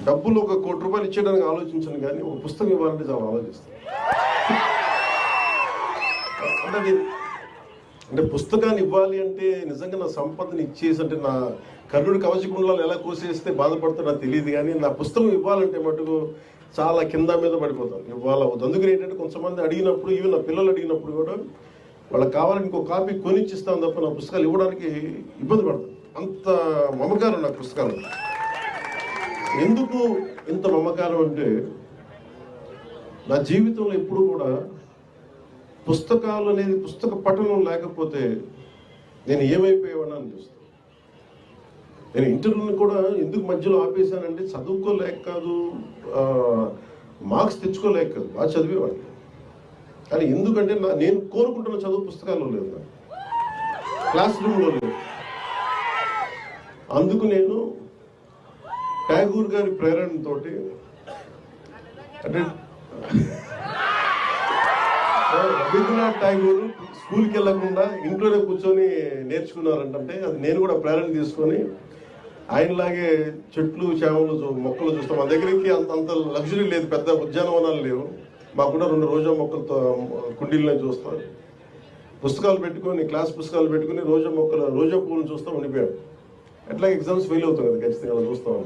డబ్బులు ఒక ₹1,00,00,000 ఇచ్చేయడానికి ఆలోచించను, కానీ ఒక పుస్తకం ఇవ్వాలంటే చాలా ఆలోచిస్తాను. అంటే పుస్తకాన్ని ఇవ్వాలి అంటే నిజంగా నా సంపదని ఇచ్చేసి, అంటే నా కర్ణుడి కవచకుండలాలు ఎలా కోసేస్తే బాధపడుతుందో నాకు తెలియదు, కానీ నా పుస్తకం ఇవ్వాలంటే మటుకు చాలా కింద మీద పడిపోతాను. ఇవ్వాలి అందుకని ఏంటంటే కొంతమంది అడిగినప్పుడు, ఈవెన్ నా పిల్లలు అడిగినప్పుడు కూడా వాళ్ళకి కావాలని ఇంకో కాపీ కొనిచ్చిస్తాను తప్ప నా పుస్తకాలు ఇవ్వడానికి ఇబ్బంది పడతాను. అంత మమకారం నాకు పుస్తకాలు. ఎందుకు ఇంత మమకారం అంటే, నా జీవితంలో ఎప్పుడు కూడా పుస్తకాలు అనేది, పుస్తక పఠనం లేకపోతే నేను ఏమైపోయేవాడిని అనిపిస్తాను. నేను ఇంటర్వ్యూని కూడా ఎందుకు మధ్యలో ఆపేశానంటే చదువుకోలేక కాదు, మార్క్స్ తెచ్చుకోలేక కాదు, బాగా చదివేవాడిని. కానీ ఎందుకంటే నేను కోరుకుంటున్న చదువు పుస్తకాల్లో లేదు, క్లాస్ రూమ్లో లేదు. అందుకు నేను ట్యాగూర్ గారి ప్రేరణతో, అంటే రవీంద్రనాథ్ ఠాగూర్ స్కూల్కి వెళ్ళకుండా ఇంట్లోనే కూర్చొని నేర్చుకున్నారంటే అది నేను కూడా ప్రేరణ తీసుకొని ఆయనలాగే చెట్లు చేమలు మొక్కలు చూస్తాం. మా దగ్గరికి అంత లగ్జరీ లేదు, పెద్ద ఉద్యానవనాలు లేవు. మాకున్న 2 రోజా మొక్కలతో కుండీలను చూస్తాం. పుస్తకాలు పెట్టుకొని, క్లాస్ పుస్తకాలు పెట్టుకుని రోజా పువ్వులను చూస్తాం ఉండిపోయాడు. ఎట్లా ఎగ్జామ్స్ ఫెయిల్ అవుతాం కదా ఖచ్చితంగా చూస్తాం.